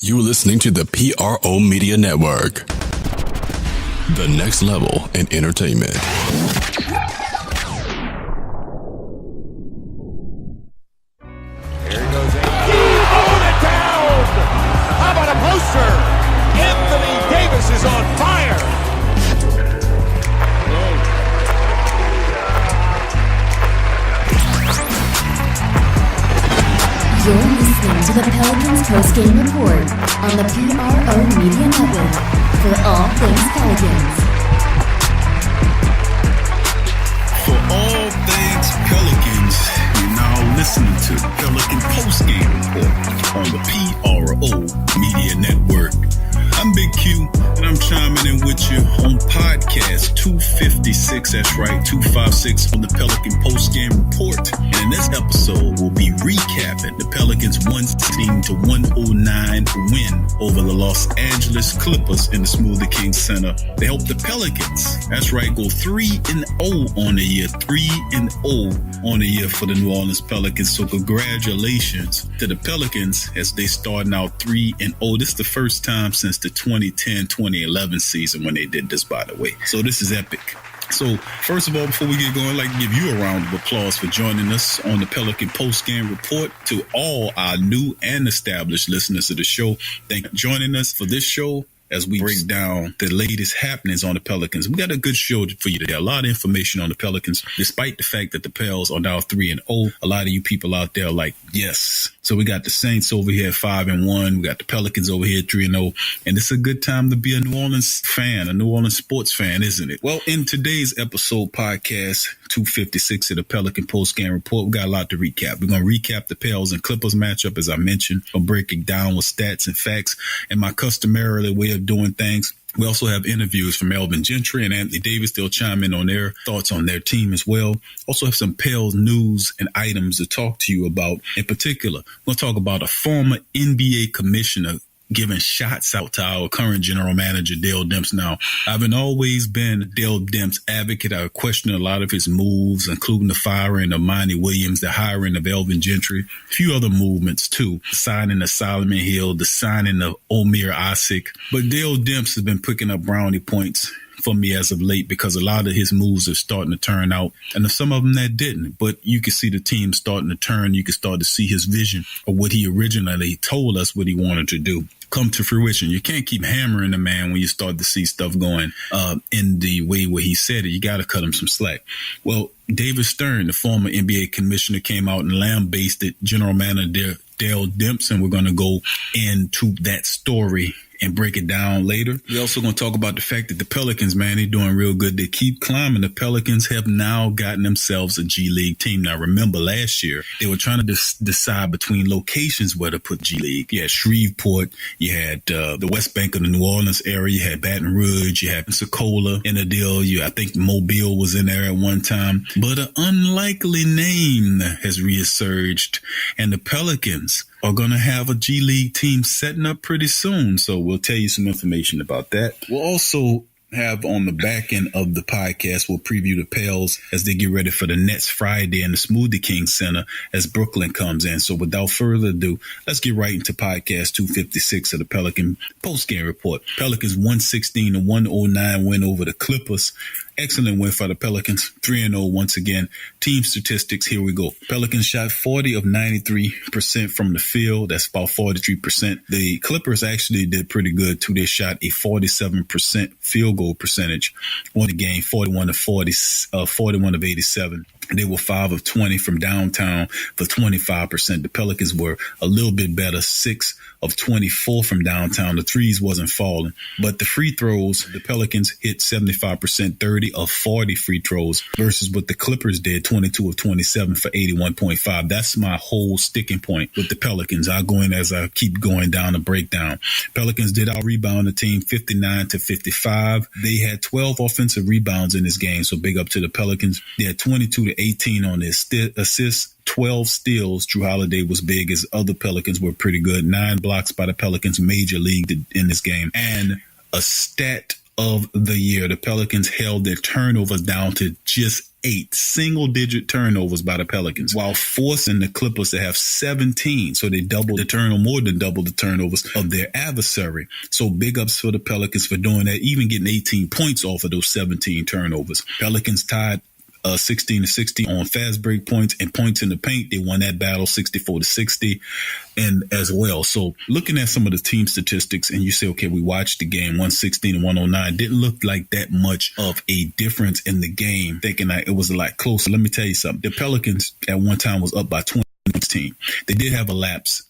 You're listening to the PRO Media Network. The next level in entertainment. Here goes on it down! How about a poster? Anthony Davis is on fire! You're listening to the Pelicans post-game report on the PRO Media Network for all things Pelicans. For all things Pelicans, you're now listening to Pelican post-game report on the PRO Media Network. I'm Big Q, and I'm chiming in with you on podcast 256. That's right, 256 on the Pelican post-game report. And in this episode, we'll be recapping the Pelicans' 116-109 win over the Los Angeles Clippers in the Smoothie King Center. They helped the Pelicans, that's right, go 3-0 on the year. 3-0 on the year for the New Orleans Pelicans. So congratulations to the Pelicans as they starting out 3-0. This is the first time since the 2010-2011 season when they did this, by the way. So this is epic. So first of all, before we get going, I'd like to give you a round of applause for joining us on the Pelican post-game report. To all our new and established listeners of the show, thank you for joining us for this show as we break down the latest happenings on the Pelicans. We got a good show for you today. A lot of information on the Pelicans, despite the fact that the Pels are now 3-0. A lot of you people out there are like, yes. So we got the Saints over here at 5-1. We got the Pelicans over here at 3-0. And it's a good time to be a New Orleans fan, a New Orleans sports fan, isn't it? Well, in today's episode podcast, 256 of the Pelican post-game report, we got a lot to recap. We're going to recap the Pels and Clippers matchup, as I mentioned. I'm breaking down with stats and facts and my customarily way of doing things. We also have interviews from Gentry and Anthony Davis. They'll chime in on their thoughts on their team as well. Also have some Pels news and items to talk to you about. In particular, we'll talk about a former NBA commissioner giving shots out to our current general manager, Dale Demps. Now, I've always been a Dale Demps advocate. I question a lot of his moves, including the firing of Monty Williams, the hiring of Gentry, a few other movements too, signing of Solomon Hill, the signing of Omer Asik. But Dale Demps has been picking up brownie points for me as of late because a lot of his moves are starting to turn out, and some of them that didn't. But you can see the team starting to turn. You can start to see his vision of what he originally told us what he wanted to do come to fruition. You can't keep hammering the man when you start to see stuff going in the way where he said it. You got to cut him some slack. Well, David Stern, the former NBA commissioner, came out and lambasted general manager Dale Demps, and we're going to go into that story and break it down later. We're also going to talk about the fact that the Pelicans, man, they're doing real good. They keep climbing. The Pelicans have now gotten themselves a G League team. Now, remember last year, they were trying to decide between locations where to put G League. You had Shreveport, you had the West Bank of the New Orleans area, you had Baton Rouge, you had Pensacola in the deal. I think Mobile was in there at one time. But an unlikely name has resurged, and the Pelicans are going to have a G League team setting up pretty soon. So we'll tell you some information about that. We'll also have on the back end of the podcast, we'll preview the Pels as they get ready for the Nets Friday in the Smoothie King Center as Brooklyn comes in. So without further ado, let's get right into podcast 256 of the Pelican post-game report. Pelicans 116-109 win over the Clippers. Excellent win for the Pelicans, 3-0 once again. Team statistics, here we go. Pelicans shot 40 of 93% from the field. That's about 43%. The Clippers actually did pretty good, too. They shot a 47% field goal percentage on the game, 41 of 87. They were 5 of 20 from downtown for 25%. The Pelicans were a little bit better, 6 of 24 from downtown. The threes wasn't falling. But the free throws, the Pelicans hit 75%, 30 of 40 free throws versus what the Clippers did, 22 of 27 for 81.5. That's my whole sticking point with the Pelicans. I'll go in as I keep going down the breakdown. Pelicans did out-rebound the team 59-55. They had 12 offensive rebounds in this game, so big up to the Pelicans. They had 22-18 on their assists. 12 steals. Drew Holiday was big as other Pelicans were pretty good. 9 blocks by the Pelicans, major league in this game. And a stat of the year, the Pelicans held their turnovers down to just 28 single-digit turnovers by the Pelicans, while forcing the Clippers to have 17. So they more than double the turnovers of their adversary. So big ups for the Pelicans for doing that, even getting 18 points off of those 17 turnovers. Pelicans tied 16-60 on fast break points and points in the paint. They won that battle 64-60 and as well. So looking at some of the team statistics, and you say, okay, we watched the game 116 and 109. Didn't look like that much of a difference in the game, thinking that it was a lot closer. Let me tell you something. The Pelicans at one time was up by 20 team. They did have a lapse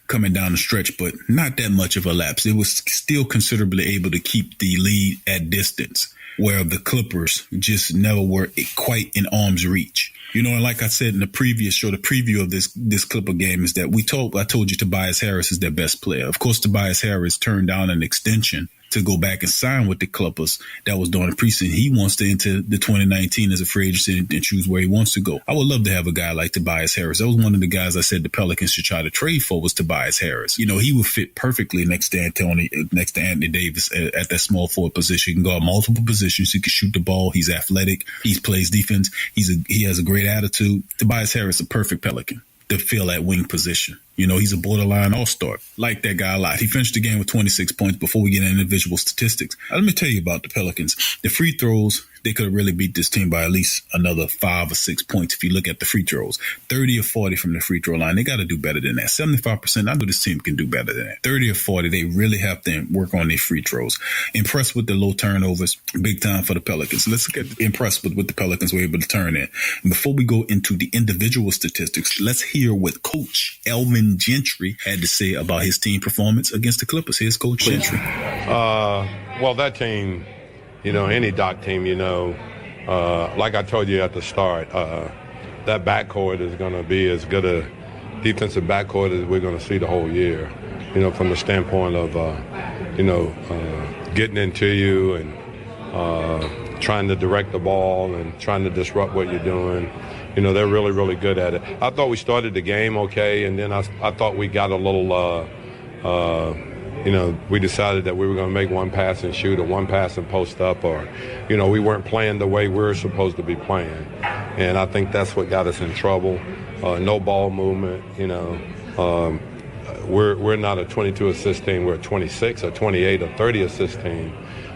coming down the stretch, but not that much of a lapse. It was still considerably able to keep the lead at distance, where the Clippers just never were quite in arm's reach. You know, and like I said in the previous show, the preview of this Clipper game is that I told you Tobias Harris is their best player. Of course, Tobias Harris turned down an extension to go back and sign with the Clippers. That was during the preseason. He wants to enter the 2019 as a free agent and choose where he wants to go. I would love to have a guy like Tobias Harris. That was one of the guys I said the Pelicans should try to trade for, was Tobias Harris. You know, he would fit perfectly next to Anthony Davis at that small forward position. He can guard multiple positions. He can shoot the ball. He's athletic. He plays defense. He has a great attitude. Tobias Harris, a perfect Pelican to fill that wing position. You know, he's a borderline all-star. Like that guy a lot. He finished the game with 26 points before we get into individual statistics. Let me tell you about the Pelicans. The free throws, they could have really beat this team by at least another 5 or 6 points if you look at the free throws. 30 or 40 from the free throw line. They got to do better than that. 75%, I know this team can do better than that. 30 or 40, they really have to work on their free throws. Impressed with the low turnovers. Big time for the Pelicans. Let's get impressed with what the Pelicans were able to turn in. And before we go into the individual statistics, let's hear what Coach Elvin Gentry had to say about his team performance against the Clippers. Here's Coach Gentry. Well, that team, you know, any doc team, you know, like I told you at the start, that backcourt is going to be as good a defensive backcourt as we're going to see the whole year, you know, from the standpoint of, getting into you and trying to direct the ball and trying to disrupt what you're doing. You know, they're really, really good at it. I thought we started the game okay, and then I thought we got a little, we decided that we were going to make one pass and shoot or one pass and post up, or, you know, we weren't playing the way we were supposed to be playing. And I think that's what got us in trouble. No ball movement, you know. We're not a 22 assist team. We're a 26 or 28 or 30 assist team,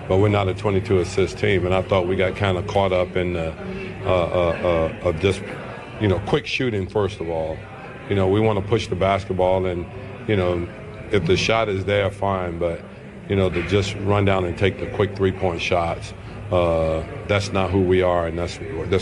but we're not a 22 assist team. And I thought we got kind of caught up in of just, you know, quick shooting, first of all. You know, we want to push the basketball, and, you know, if the shot is there, fine, but, you know, to just run down and take the quick three-point shots, that's not who we are, and that's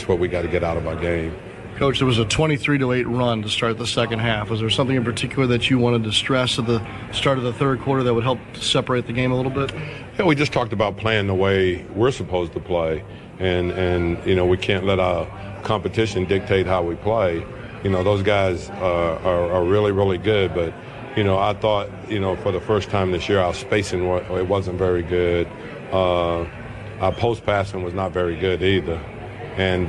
what we got to get out of our game. Coach, there was a 23-8 run to start the second half. Was there something in particular that you wanted to stress at the start of the third quarter that would help separate the game a little bit? Yeah, we just talked about playing the way we're supposed to play, and you know, we can't let our competition dictate how we play. You know, those guys are really, really good, but, you know, I thought, you know, for the first time this year, our spacing, it wasn't very good. Our post passing was not very good either. And,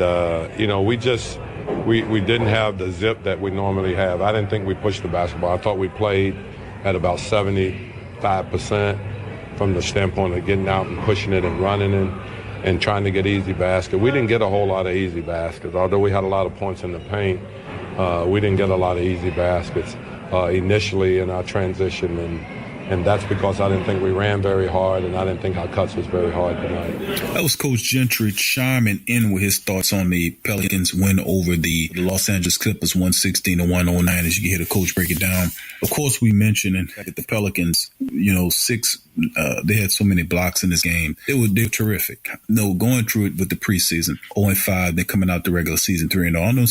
you know, we didn't have the zip that we normally have. I didn't think we pushed the basketball. I thought we played at about 75% from the standpoint of getting out and pushing it and running it and trying to get easy basket. We didn't get a whole lot of easy baskets. Although we had a lot of points in the paint, we didn't get a lot of easy baskets initially in our transition, and that's because I didn't think we ran very hard, and I didn't think our cuts was very hard tonight. That was Coach Gentry chiming in with his thoughts on the Pelicans win over the Los Angeles Clippers 116-109, as you can hear the coach break it down. Of course, we mentioned that the Pelicans, you know, they had so many blocks in this game. They were terrific. No, going through it with the preseason, 0-5, then coming out the regular season 3-0. I know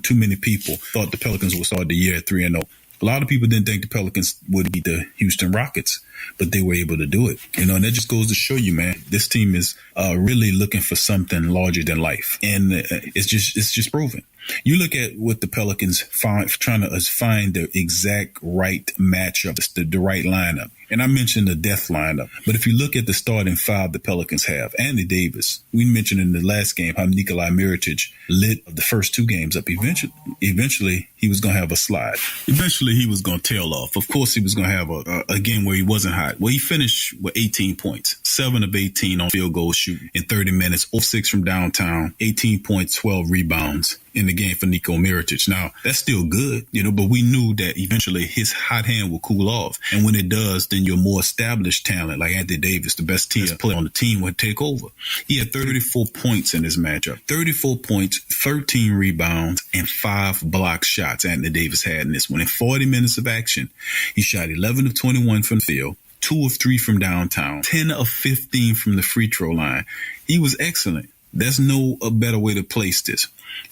too many people thought the Pelicans would start the year at 3-0. A lot of people didn't think the Pelicans would beat the Houston Rockets, but they were able to do it. You know, and that just goes to show you, man, this team is really looking for something larger than life. And it's just proven. You look at what the Pelicans trying to find the exact right matchup, the right lineup. And I mentioned the death lineup. But if you look at the starting five the Pelicans have, Anthony Davis, we mentioned in the last game how Nikola Mirotic lit the first two games up. Eventually, he was going to have a slide. Eventually, he was going to tail off. Of course, he was going to have a game where he wasn't hot. Well, he finished with 18 points, 7 of 18 on field goal shooting in 30 minutes, 0-6 from downtown, 18 points, 12 rebounds in the game for Nikola Mirotic. Now, that's still good, but we knew that eventually his hot hand will cool off. And when it does, then your more established talent, like Anthony Davis, the best player on the team, would take over. He had 34 points in this matchup, 34 points, 13 rebounds, and 5 block shots Anthony Davis had in this one. In 40 minutes of action, he shot 11 of 21 from the field, 2 of 3 from downtown, 10 of 15 from the free throw line. He was excellent. There's no better way to place this.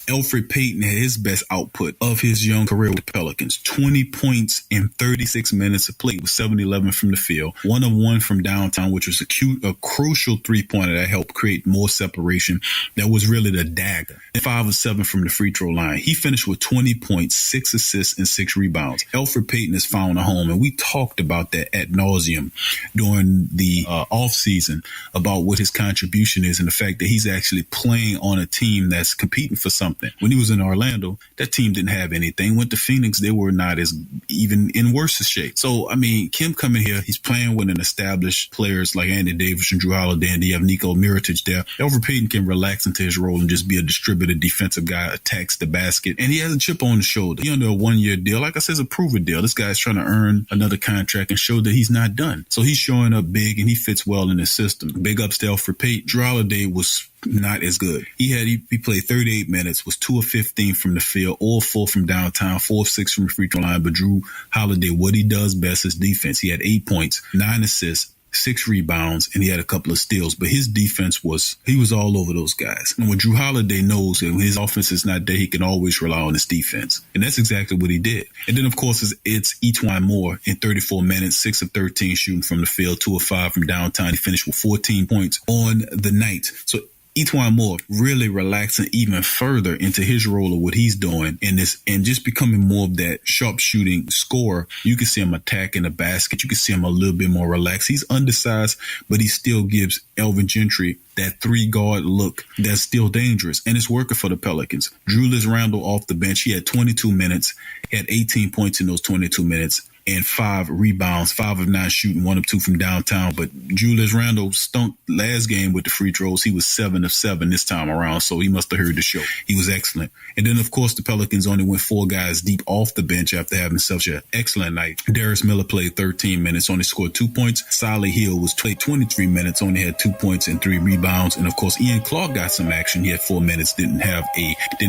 Elfrid Payton had his best output of his young career with the Pelicans. 20 points in 36 minutes of play with 7-11 from the field. 1 of 1 from downtown, which was a crucial three-pointer that helped create more separation. That was really the dagger. 5 of 7 from the free throw line. He finished with 20 points, 6 assists, and 6 rebounds. Elfrid Payton has found a home, and we talked about that ad nauseum during the offseason about what his contribution is and the fact that he's actually playing on a team that's competing for something. When he was in Orlando, that team didn't have anything. Went to Phoenix, they were not as even in worse shape. So, Kim coming here, he's playing with an established players like Anthony Davis and Drew Holiday, and you have Nikola Mirotic there. Elfrid Payton can relax into his role and just be a distributed defensive guy, attacks the basket, and he has a chip on his shoulder. He's under a 1-year deal. Like I said, it's a proven deal. This guy's trying to earn another contract and show that he's not done. So he's showing up big, and he fits well in his system. Big ups to Elfrid Payton. Drew Holiday was not as good. He played 38 minutes, was 2 of 15 from the field, all 4 from downtown, 4 of 6 from the free throw line. But Drew Holiday, what he does best is defense. He had 8 points, 9 assists, 6 rebounds, and he had a couple of steals. But his defense he was all over those guys. And when Drew Holiday knows that when his offense is not there, he can always rely on his defense. And that's exactly what he did. And then, of course, it's E'Twaun Moore in 34 minutes, 6 of 13 shooting from the field, 2 of 5 from downtown. He finished with 14 points on the night. So E'Twaun Moore really relaxing even further into his role of what he's doing in this and just becoming more of that sharp shooting scorer. You can see him attacking the basket. You can see him a little bit more relaxed. He's undersized, but he still gives Elvin Gentry that 3-guard look that's still dangerous. And it's working for the Pelicans. Julius Randle off the bench. He had 22 minutes, had 18 points in those 22 minutes. And 5 rebounds, 5 of 9 shooting, 1 of 2 from downtown. But Julius Randle stunk last game with the free throws. He was 7 of 7 this time around, so he must have heard the show. He was excellent. And then, of course, the Pelicans only went 4 guys deep off the bench after having such an excellent night. Darius Miller played 13 minutes, only scored 2 points. Solly Hill played 23 minutes, only had 2 points and 3 rebounds. And, of course, Ian Clark got some action. He had 4 minutes, didn't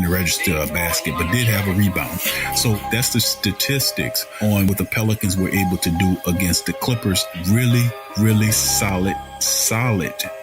register a basket, but did have a rebound. So that's the statistics on what the Pelicans were able to do against the Clippers. Really, really solid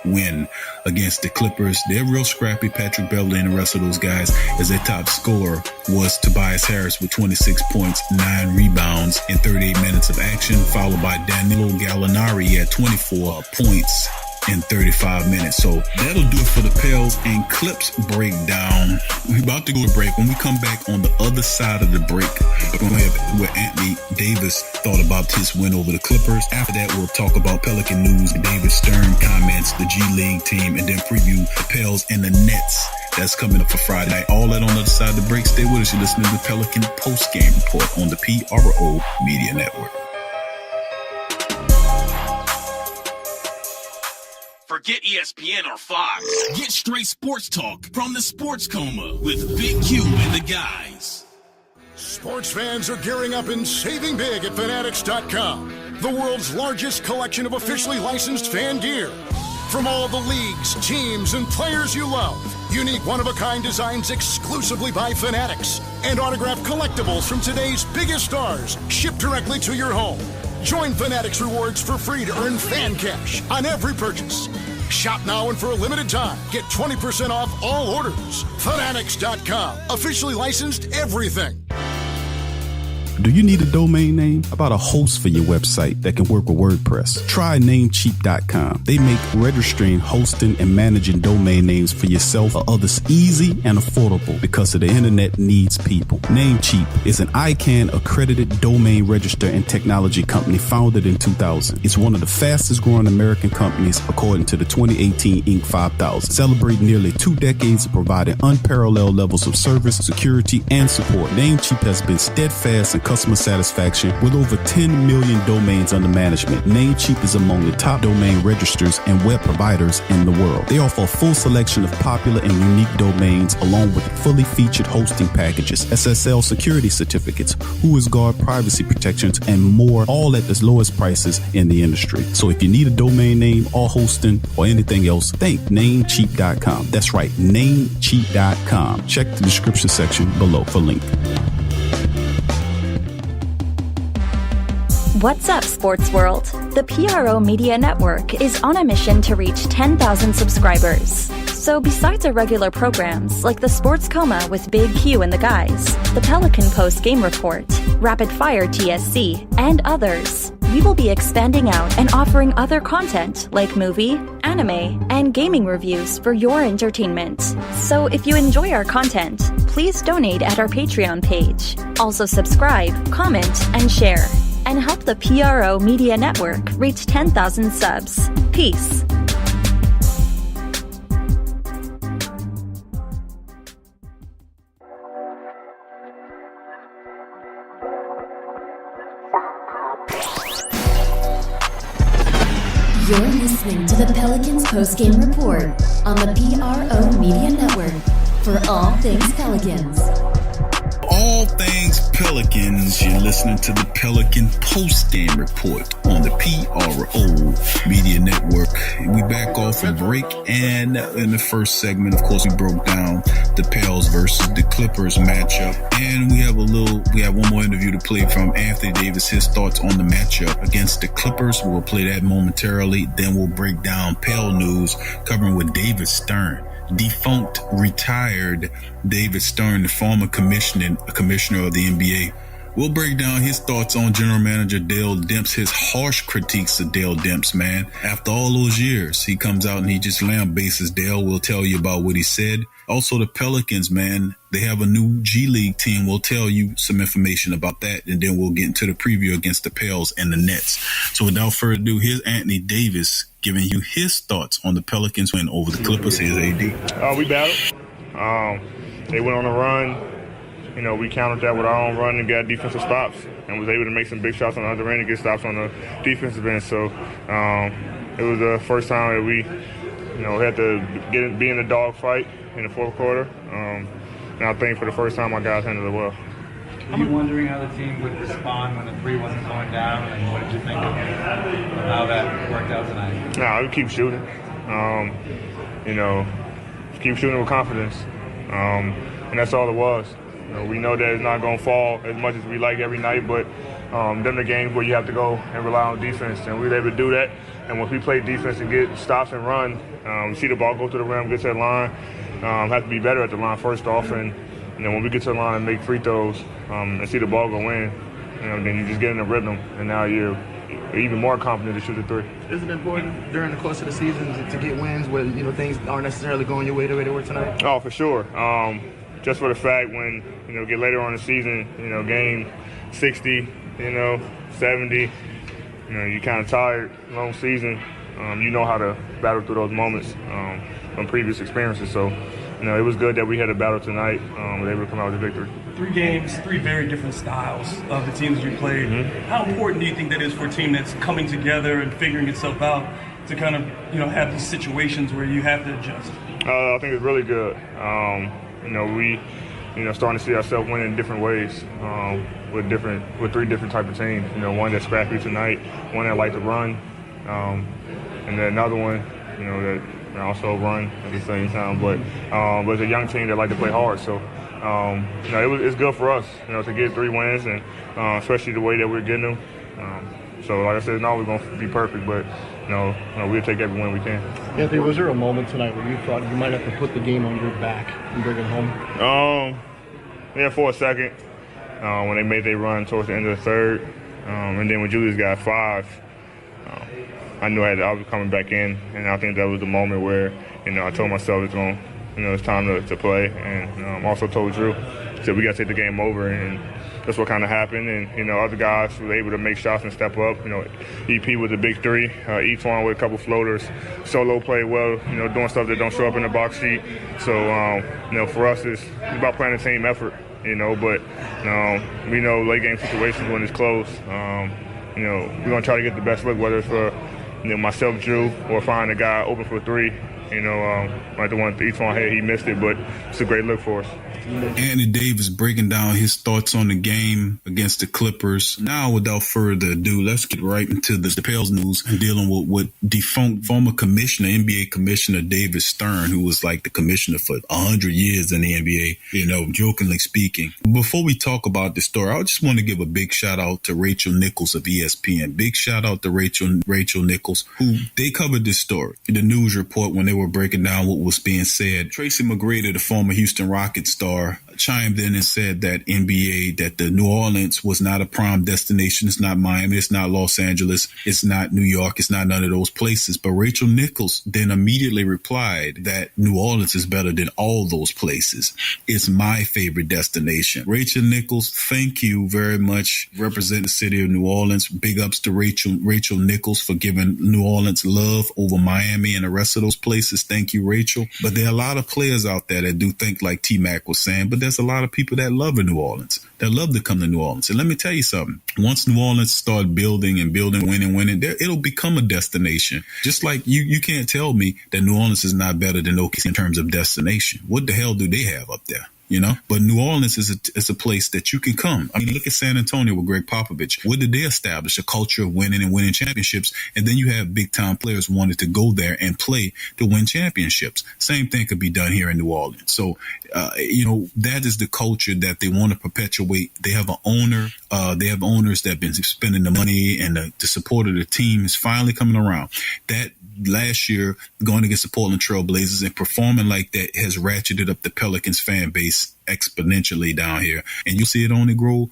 win against the Clippers. They're real scrappy. Patrick Beverley and the rest of those guys, as their top scorer was Tobias Harris with 26 points, 9 rebounds in 38 minutes of action, followed by Danilo Gallinari at 24 points in 35 minutes. So that'll do it for the Pels and Clips breakdown. We're about to go to break. When we come back on the other side of the break, we're going to have what Anthony Davis thought about his win over the Clippers. After that, we'll talk about Pelican news, David Stern comments, the G League team, and then preview the Pels and the Nets. That's coming up for Friday night. All that on the other side of the break. Stay with us. You're listening to the Pelican Post Game Report on the PRO Media Network. Forget ESPN or Fox. Get straight sports talk from the Sports Coma with Big Q and the guys. Sports fans are gearing up and saving big at Fanatics.com, the world's largest collection of officially licensed fan gear. From all the leagues, teams, and players you love, unique one-of-a-kind designs exclusively by Fanatics, and autographed collectibles from today's biggest stars shipped directly to your home. Join Fanatics Rewards for free to earn fan cash on every purchase. Shop now and for a limited time, get 20% off all orders. Fanatics.com, officially licensed everything. Do you need a domain name? How about a host for your website that can work with WordPress? Try Namecheap.com. They make registering, hosting, and managing domain names for yourself or others easy and affordable because the internet needs people. Namecheap is an ICANN accredited domain register and technology company founded in 2000. It's one of the fastest growing American companies according to the 2018 Inc. 5000, celebrating nearly 2 decades of providing unparalleled levels of service, security, and support. Namecheap has been steadfast in customer satisfaction with over 10 million domains under management. Namecheap is among the top domain registers and web providers in the world. They offer a full selection of popular and unique domains along with fully featured hosting packages, SSL security certificates, WhoisGuard privacy protections, and more, all at the lowest prices in the industry. So if you need a domain name or hosting or anything else, think Namecheap.com. That's right, Namecheap.com. Check the description section below for link. What's up, sports world? The PRO Media Network is on a mission to reach 10,000 subscribers. So besides our regular programs like the Sports Coma with Big Q and the guys, the Pelican Post Game Report, Rapid Fire TSC, and others, we will be expanding out and offering other content like movie, anime, and gaming reviews for your entertainment. So if you enjoy our content, please donate at our Patreon page. Also subscribe, comment, and share. And help the PRO Media Network reach 10,000 subs. Peace. You're listening to the Pelicans postgame report on the PRO Media Network for all things Pelicans. All things Pelicans, you're listening to the Pelican post-game report on the PRO Media Network. We back off a break, and in the first segment, of course, we broke down the Pels versus the Clippers matchup, and we have one more interview to play from Anthony Davis, his thoughts on the matchup against the Clippers. We'll play that momentarily, then we'll break down Pel news, covering with David Stern. Defunct, retired David Stern, the former commissioner of the NBA. We'll break down his thoughts on general manager Dale Demps, his harsh critiques of Dale Demps, man. After all those years, he comes out and he just lambases Dale. We'll tell you about what he said. Also, the Pelicans, man, they have a new G League team. We'll tell you some information about that, and then we'll get into the preview against the Pels and the Nets. So without further ado, here's Anthony Davis giving you his thoughts on the Pelicans win over the Clippers. Here's AD. We battled. They went on a run. You know, we countered that with our own run and got defensive stops and was able to make some big shots on the other end and get stops on the defensive end. So it was the first time that we, had to be in the dog fight in the fourth quarter. And I think for the first time, our guys handled it well. Were you wondering how the team would respond when the three wasn't going down, and what did you think of how that worked out tonight? No, we keep shooting. Keep shooting with confidence, and that's all it was. We know that it's not going to fall as much as we like every night, but them the games where you have to go and rely on defense, and we were able to do that. And once we play defense and get stops and run, see the ball go to the rim, get to the line, have to be better at the line first off, and when we get to the line and make free throws and see the ball go in, then you just get in the rhythm, and now you're even more confident to shoot the three. Is it important during the course of the season to get wins where things aren't necessarily going your way the way they were tonight? Oh, for sure. Just for the fact when get later on in the season, game 60, 70, you're kind of tired, long season. You know how to battle through those moments from previous experiences. So, it was good that we had a battle tonight. We were able to come out with a victory. 3 games, 3 very different styles of the teams you played. Mm-hmm. How important do you think that is for a team that's coming together and figuring itself out to kind of, have these situations where you have to adjust? I think it's really good. We starting to see ourselves winning in different ways with 3 different type of teams. One that's scrappy tonight, one that like to run, and then another one, that also run at the same time. But it's a young team that like to play hard. So it's good for us, to get 3 wins, and especially the way that we're getting them. So like I said, it's not always going to be perfect, but we'll take every win we can. Anthony, was there a moment tonight where you thought you might have to put the game on your back and bring it home? Yeah, for a second. when they made their run towards the end of the third. And then when Julius got 5, I knew I was coming back in, and I think that was the moment where, I told myself it's time to play, and also told Drew, said we got to take the game over, and that's what kind of happened. And other guys were able to make shots and step up. EP with the big 3, Etwan with a couple floaters. Solo played well, doing stuff that don't show up in the box sheet. So for us it's about playing a team effort. But we know late game situations when it's close. We're gonna try to get the best look, whether it's for myself, Drew, or find a guy open for 3. Like the one each one had, he missed it, but it's a great look for us. Anthony Davis breaking down his thoughts on the game against the Clippers. Now, without further ado, let's get right into the Pels news and dealing with what defunct former commissioner, NBA Commissioner David Stern, who was like the commissioner for 100 years in the NBA, jokingly speaking. Before we talk about the story, I just want to give a big shout out to Rachel Nichols of ESPN. Big shout out to Rachel Nichols, who they covered this story. The news report when they were breaking down what was being said. Tracy McGrady, the former Houston Rockets star, chimed in and said that the New Orleans was not a prime destination. It's not Miami. It's not Los Angeles. It's not New York. It's not none of those places. But Rachel Nichols then immediately replied that New Orleans is better than all those places. It's my favorite destination. Rachel Nichols, thank you very much. Represent the city of New Orleans. Big ups to Rachel Nichols for giving New Orleans love over Miami and the rest of those places. Thank you, Rachel. But there are a lot of players out there that do think like T-Mac was saying, but there's a lot of people that love in New Orleans, that love to come to New Orleans. And let me tell you something. Once New Orleans start building, winning, it'll become a destination. Just like you can't tell me that New Orleans is not better than OKC in terms of destination. What the hell do they have up there? But New Orleans is a place that you can come. I mean, look at San Antonio with Greg Popovich. What did they establish? A culture of winning and winning championships. And then you have big time players wanting to go there and play to win championships. Same thing could be done here in New Orleans. So, that is the culture that they want to perpetuate. They have an owner. They have owners that have been spending the money, and the support of the team is finally coming around. That last year, going against the Portland Trail Blazers and performing like that has ratcheted up the Pelicans fan base exponentially down here. And you'll see it only grow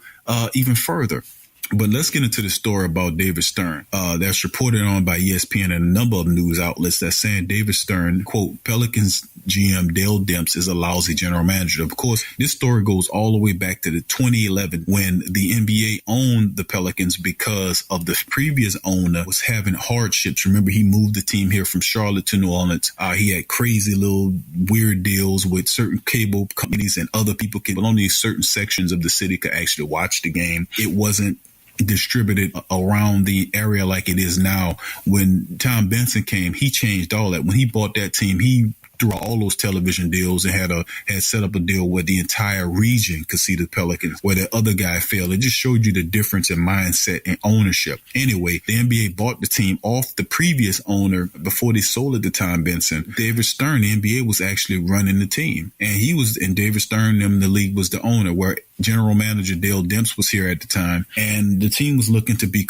even further. But let's get into the story about David Stern. That's reported on by ESPN and a number of news outlets that's saying David Stern, quote, Pelicans GM Dale Demps is a lousy general manager. Of course, this story goes all the way back to the 2011 when the NBA owned the Pelicans because of the previous owner was having hardships. Remember, he moved the team here from Charlotte to New Orleans. He had crazy little weird deals with certain cable companies and other people. Only certain sections of the city could actually watch the game. It wasn't distributed around the area like it is now. When Tom Benson came, he changed all that. When he bought that team, he threw out all those television deals and had set up a deal where the entire region could see the Pelicans, where the other guy failed. It just showed you the difference in mindset and ownership. Anyway, the NBA bought the team off the previous owner before they sold it to Tom Benson. David Stern, the NBA was actually running the team, and David Stern, the league was the owner, where general manager Dale Demps was here at the time, and the team was looking to be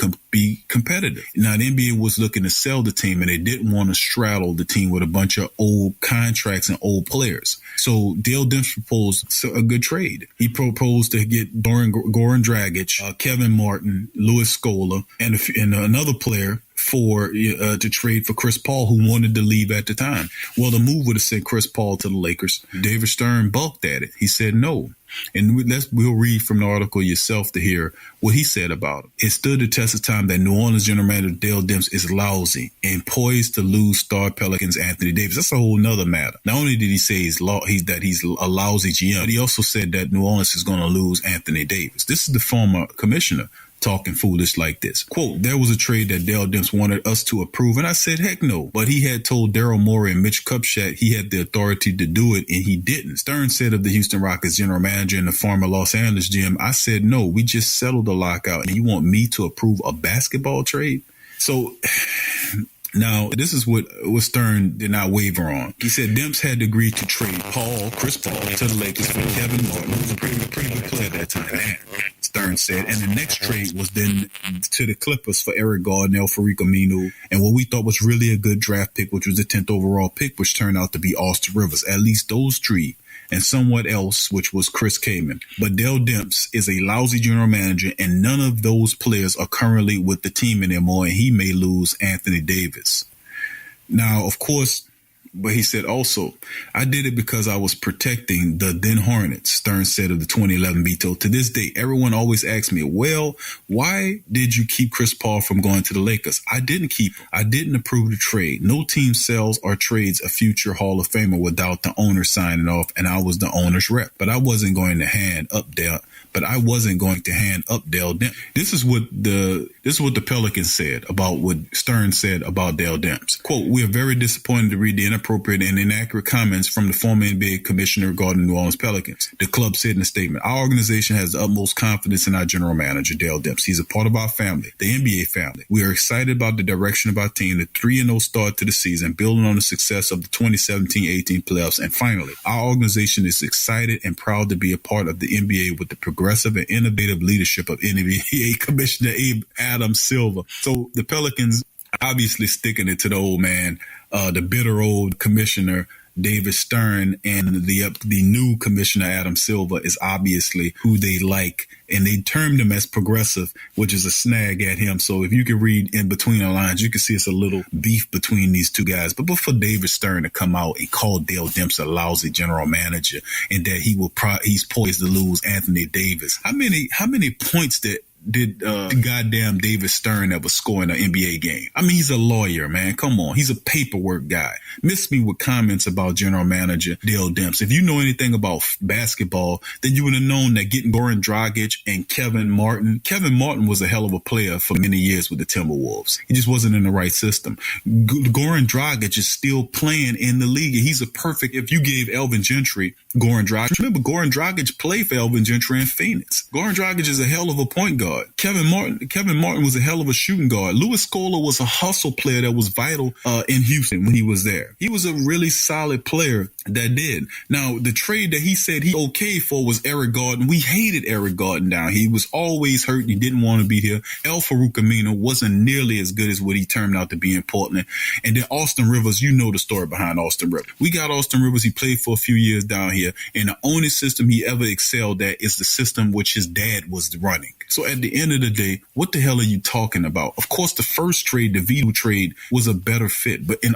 competitive. Now, the NBA was looking to sell the team, and they didn't want to straddle the team with a bunch of old contracts and old players. So Dale Demps proposed a good trade. He proposed to get Goran Dragic, Kevin Martin, Louis Scola, and another player to trade for Chris Paul, who wanted to leave at the time. Well, the move would have sent Chris Paul to the Lakers. David Stern balked at it. He said no. And we'll read from the article yourself to hear what he said about it. It stood the test of time that New Orleans general manager Dale Demps is lousy and poised to lose star Pelicans Anthony Davis. That's a whole nother matter. Not only did he say he's a lousy GM, but he also said that New Orleans is going to lose Anthony Davis. This is the former commissioner talking foolish like this. Quote, there was a trade that Dale Demps wanted us to approve, and I said, heck no. But he had told Daryl Morey and Mitch Kupchak he had the authority to do it, and he didn't. Stern said of the Houston Rockets general manager and the former Los Angeles GM, I said, no, we just settled the lockout, and you want me to approve a basketball trade? So now, this is what Stern did not waver on. He said Demps had to agree to trade Chris Paul, to the Lakers for Kevin Martin, who was a pretty good player at that time. Stern said, and the next trade was then to the Clippers for Eric Gordon, Farouq Aminu, and what we thought was really a good draft pick, which was the 10th overall pick, which turned out to be Austin Rivers. At least those three and someone else, which was Chris Kaman. But Dell Demps is a lousy general manager, and none of those players are currently with the team anymore, and he may lose Anthony Davis. Now, of course, but he said also, I did it because I was protecting the then Hornets, Stern said of the 2011 veto. To this day, everyone always asks me, well, why did you keep Chris Paul from going to the Lakers? I didn't keep him. I didn't approve the trade. No team sells or trades a future Hall of Famer without the owner signing off, and I was the owner's rep. But I wasn't going to hand up Dell Demps. This is what the Pelicans said about what Stern said about Dell Demps. Quote, we are very disappointed to read the inappropriate and inaccurate comments from the former NBA commissioner regarding the New Orleans Pelicans. The club said in a statement, our organization has the utmost confidence in our general manager, Dell Demps. He's a part of our family, the NBA family. We are excited about the direction of our team, the 3-0 start to the season, building on the success of the 2017-18 playoffs. And finally, our organization is excited and proud to be a part of the NBA with the progressive and innovative leadership of NBA Commissioner Adam Silver. So the Pelicans obviously sticking it to the old man, the bitter old commissioner, David Stern, and the new commissioner, Adam Silver, is obviously who they like. And they termed him as progressive, which is a snag at him. So if you can read in between the lines, you can see it's a little beef between these two guys. But for David Stern to come out and call Dell Demps a lousy general manager and that he's poised to lose Anthony Davis. How many points did goddamn David Stern ever score in an NBA game? I mean, he's a lawyer, man. Come on. He's a paperwork guy. Miss me with comments about general manager Dell Demps. If you know anything about basketball, then you would have known that getting Goran Dragic and Kevin Martin was a hell of a player for many years with the Timberwolves. He just wasn't in the right system. Goran Dragic is still playing in the league. He's a perfect, if you gave Elvin Gentry Goran Dragic. Remember, Goran Dragic played for Elvin Gentry in Phoenix. Goran Dragic is a hell of a point guard. Kevin Martin was a hell of a shooting guard. Louis Scola was a hustle player that was vital in Houston when he was there. He was a really solid player that did. Now, the trade that he said he okayed for was Eric Gordon. We hated Eric Gordon down. He was always hurt. He didn't want to be here. El Farouk Amino wasn't nearly as good as what he turned out to be in Portland. And then Austin Rivers, you know the story behind Austin Rivers. We got Austin Rivers. He played for a few years down here. And the only system he ever excelled at is the system which his dad was running. So at the end of the day, what the hell are you talking about? Of course, the first trade, the Vito trade, was a better fit. But in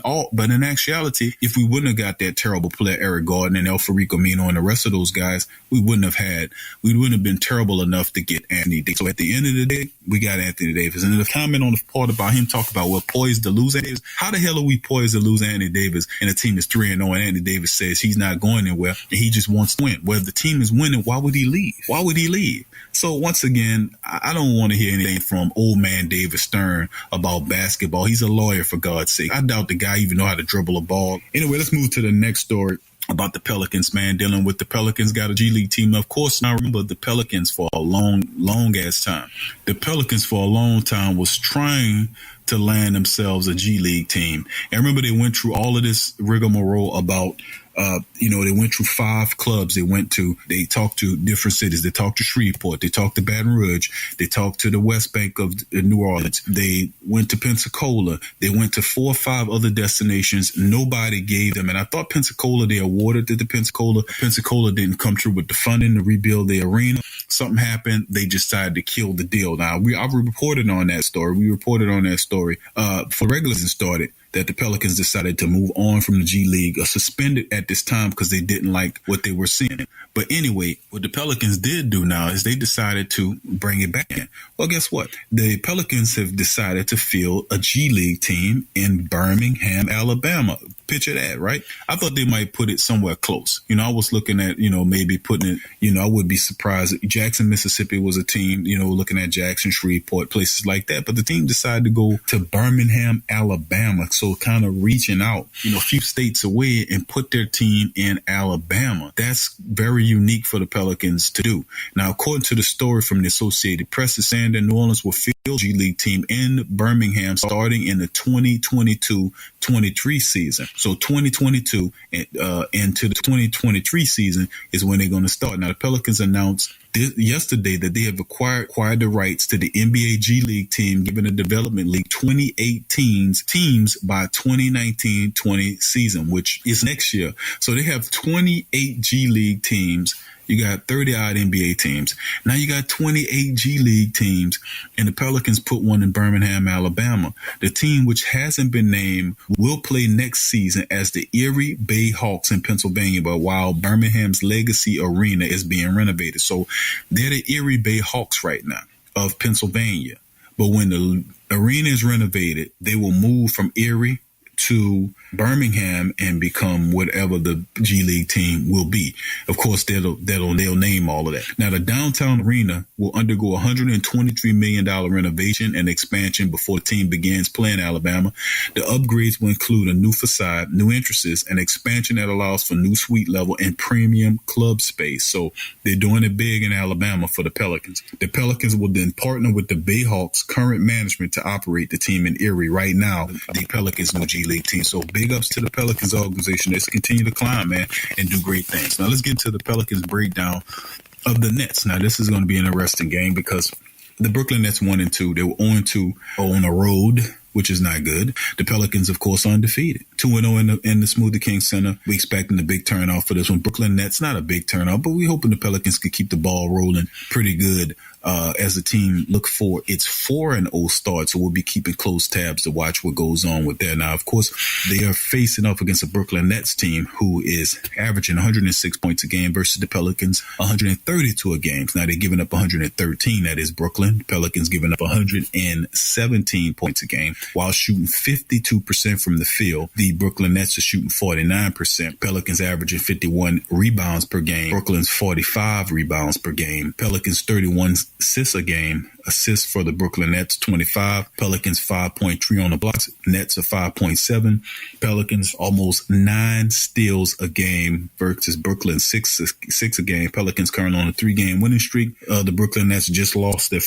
actuality, if we wouldn't have got that terrible player, Eric Gordon and El Farouk Amino and the rest of those guys, we wouldn't have been terrible enough to get Anthony Davis. So at the end of the day, we got Anthony Davis. And the comment on the part about him talking about we're poised to lose Anthony Davis. How the hell are we poised to lose Anthony Davis and the team is 3-0 and Anthony Davis says he's not going anywhere and he just wants to win? Well, if the team is winning, why would he leave? Why would he leave? So once again, I don't want to hear anything from old man David Stern about basketball. He's a lawyer, for God's sake. I doubt the guy even know how to dribble a ball. Anyway, let's move to the next story about the Pelicans, man. Dealing with the Pelicans, got a G League team. Of course, I remember the Pelicans for a long ass time. The Pelicans for a long time was trying to land themselves a G League team. And remember, they went through all of this rigmarole about they went through 5 clubs. They talked to different cities. They talked to Shreveport. They talked to Baton Rouge. They talked to the West Bank of New Orleans. They went to Pensacola. They went to 4 or 5 other destinations. Nobody gave them. And I thought Pensacola, they awarded it to Pensacola. Pensacola didn't come through with the funding to rebuild the arena. Something happened. They decided to kill the deal. Now, I reported on that story. We reported on that story before the regular season started, that the Pelicans decided to move on from the G League, or suspended at this time because they didn't like what they were seeing. But anyway, what the Pelicans did do now is they decided to bring it back in. Well, guess what? The Pelicans have decided to field a G League team in Birmingham, Alabama. Picture that, right? I thought they might put it somewhere close. I was looking at, maybe putting it, I would be surprised. Jackson, Mississippi was a team, looking at Jackson, Shreveport, places like that. But the team decided to go to Birmingham, Alabama. So kind of reaching out, a few states away and put their team in Alabama. That's very unique for the Pelicans to do. Now, according to the story from the Associated Press, it's saying that New Orleans will field G League team in Birmingham starting in the 2022-23 season. So 2022 into the 2023 season is when they're going to start. Now, the Pelicans announced yesterday that they have acquired the rights to the NBA G League team, giving the development league 28 teams by 2019-20 season, which is next year. So they have 28 G League teams. You got 30-odd NBA teams. Now you got 28 G League teams, and the Pelicans put one in Birmingham, Alabama. The team, which hasn't been named, will play next season as the Erie Bay Hawks in Pennsylvania, but while Birmingham's Legacy Arena is being renovated. So they're the Erie Bay Hawks right now of Pennsylvania. But when the arena is renovated, they will move from Erie to Birmingham and become whatever the G League team will be. Of course, they'll name all of that. Now, the downtown arena will undergo a $123 million renovation and expansion before the team begins playing Alabama. The upgrades will include a new facade, new entrances, and expansion that allows for new suite level and premium club space. So they're doing it big in Alabama for the Pelicans. The Pelicans will then partner with the Bayhawks' current management to operate the team in Erie. Right now, the Pelicans' new G League team. So big ups to the Pelicans organization. Let's continue to climb, man, and do great things. Now let's get to the Pelicans breakdown of the Nets. Now this is going to be an interesting game because the Brooklyn Nets 1-2. They were 0-2 on the road, which is not good. The Pelicans, of course, are undefeated. 2-0 in the Smoothie King Center. We expecting a big turnout for this one. Brooklyn Nets, not a big turnout, but we're hoping the Pelicans can keep the ball rolling pretty good as the team look for its 4-0 start. So we'll be keeping close tabs to watch what goes on with that. Now, of course, they are facing off against a Brooklyn Nets team who is averaging 106 points a game versus the Pelicans 132 a game. Now, they're giving up 113. That is Brooklyn. The Pelicans giving up 117 points a game while shooting 52% from the field. The Brooklyn Nets are shooting 49%. Pelicans averaging 51 rebounds per game. Brooklyn's 45 rebounds per game. Pelicans 31 assists a game. Assists for the Brooklyn Nets 25. Pelicans 5.3 on the blocks. Nets are 5.7. Pelicans almost 9 steals a game versus Brooklyn 6 a game. Pelicans currently on a 3-game winning streak. The Brooklyn Nets just lost their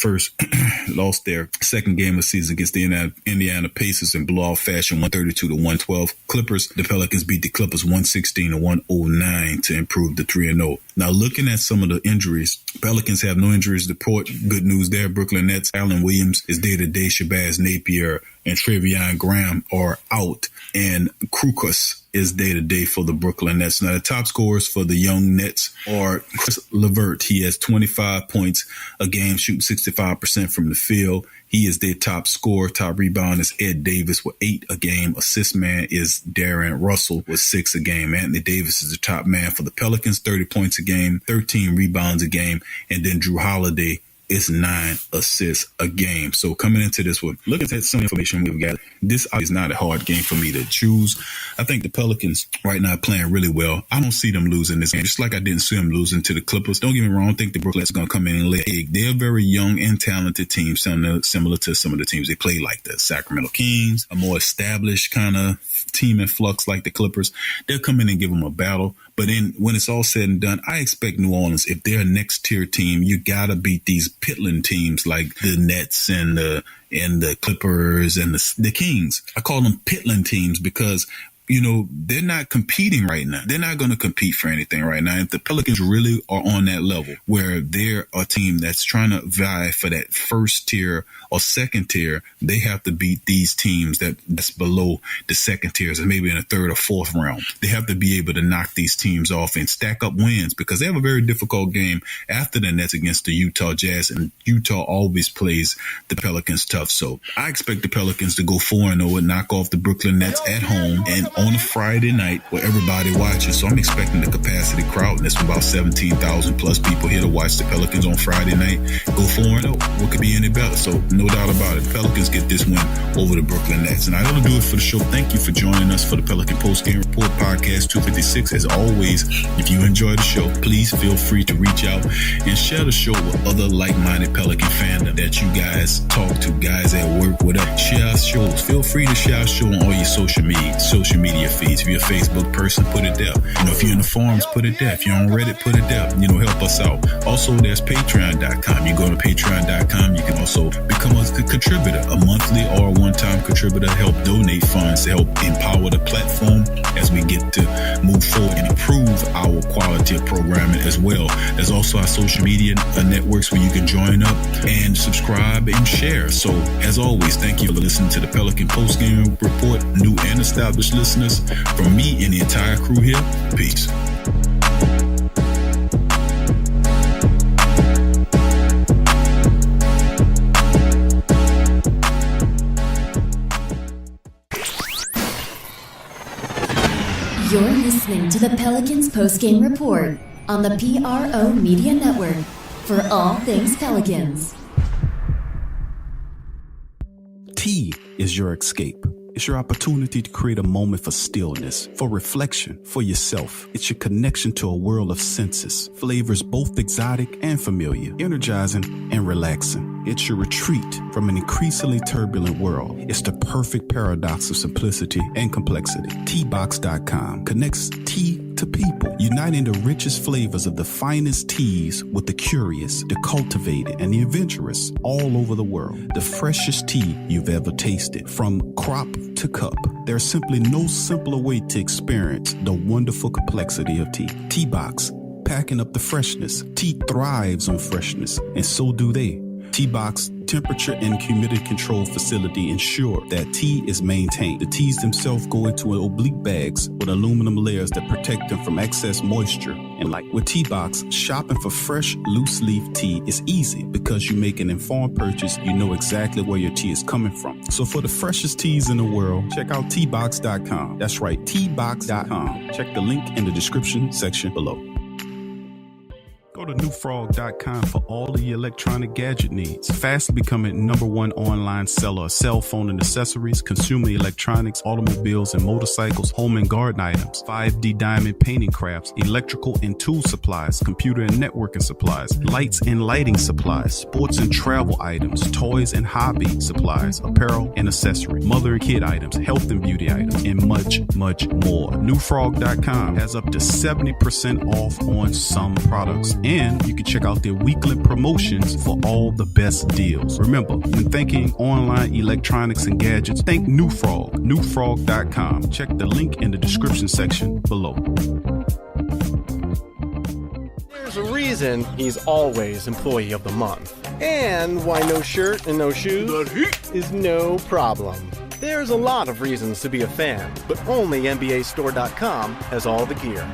second game of the season against the Indiana Pacers in blowout fashion, 132-112. Clippers. The Pelicans beat the Clippers 116-109 to improve the 3-0. Now looking at some of the injuries, Pelicans have no injuries to report. Good news there. Brooklyn Nets, Allen Williams is day-to-day. Shabazz Napier and Trevion Graham are out. And Krukus is day-to-day for the Brooklyn Nets. Now, the top scorers for the young Nets are Chris LeVert. He has 25 points a game, shooting 65% from the field. He is their top scorer. Top rebound is Ed Davis with 8 a game. Assist man is Darren Russell with 6 a game. Anthony Davis is the top man for the Pelicans, 30 points a game, 13 rebounds a game. And then Drew Holiday is 9 assists a game. So coming into this one, looking at some information we've got, this is not a hard game for me to choose. I think the Pelicans right now are playing really well. I don't see them losing this game, just like I didn't see them losing to the Clippers. Don't get me wrong, I think the Brooklyn Nets are going to come in and lay an egg. They're a very young and talented team, similar to some of the teams they play, like the Sacramento Kings, a more established kind of team in flux like the Clippers. They'll come in and give them a battle. But then when it's all said and done, I expect New Orleans, if they're a next tier team, you got to beat these piddling teams like the Nets and the Clippers and the Kings. I call them piddling teams because, you know, they're not competing right now. They're not going to compete for anything right now. If the Pelicans really are on that level where they're a team that's trying to vie for that first tier or second tier, they have to beat these teams that's below the second tiers and maybe in the third or fourth round. They have to be able to knock these teams off and stack up wins because they have a very difficult game after the Nets against the Utah Jazz, and Utah always plays the Pelicans tough. So I expect the Pelicans to go 4-0 and knock off the Brooklyn Nets at home and on a Friday night where everybody watches. So I'm expecting the capacity crowd, and there's about 17,000 plus people here to watch the Pelicans on Friday night. Go 4-0. What could be any better? So no doubt about it. Pelicans get this win over the Brooklyn Nets. And that'll do it for the show. Thank you for joining us for the Pelican Post Game Report Podcast 256. As always, if you enjoy the show, please feel free to reach out and share the show with other like-minded Pelican fandom that you guys talk to, guys at work, whatever. Share shows. Feel free to share our show on all your social media feeds. If you're a Facebook person, put it there. If you're in the forums, put it there. If you're on Reddit, put it there. Help us out. Also, there's patreon.com. You go to patreon.com. You can also become a contributor, a monthly or a one-time contributor. Help donate funds to help empower the platform as we get to move forward and improve our quality of programming as well. There's also our social media networks where you can join up and subscribe and share. So, as always, thank you for listening to the Pelican Postgame Report. New and established listeners, from me and the entire crew here, peace. You're listening to the Pelicans Postgame Report on the PRO Media Network for all things Pelicans. Tea is your escape. It's your opportunity to create a moment for stillness, for reflection, for yourself. It's your connection to a world of senses, flavors both exotic and familiar, energizing and relaxing. It's your retreat from an increasingly turbulent world. It's the perfect paradox of simplicity and complexity. Teabox.com connects tea to people, uniting the richest flavors of the finest teas with the curious, the cultivated, and the adventurous all over the world. The freshest tea you've ever tasted, from crop to cup. There's simply no simpler way to experience the wonderful complexity of tea. Teabox, packing up the freshness. Tea thrives on freshness, and so do they. Teabox temperature and humidity control facility ensure that tea is maintained. The teas themselves go into oblique bags with aluminum layers that protect them from excess moisture and light. With Teabox, shopping for fresh, loose leaf tea is easy because you make an informed purchase. You know exactly where your tea is coming from. So for the freshest teas in the world, check out Teabox.com. That's right, Teabox.com. Check the link in the description section below. Go to newfrog.com for all of your electronic gadget needs. Fast becoming #1 online seller of cell phone and accessories, consumer electronics, automobiles and motorcycles, home and garden items, 5D diamond painting crafts, electrical and tool supplies, computer and networking supplies, lights and lighting supplies, sports and travel items, toys and hobby supplies, apparel and accessory, mother and kid items, health and beauty items, and much, much more. Newfrog.com has up to 70% off on some products. And you can check out their weekly promotions for all the best deals. Remember, when thinking online electronics and gadgets, think Newfrog. Newfrog.com. Check the link in the description section below. There's a reason he's always Employee of the Month. And why no shirt and no shoes is no problem. There's a lot of reasons to be a fan, but only NBAstore.com has all the gear.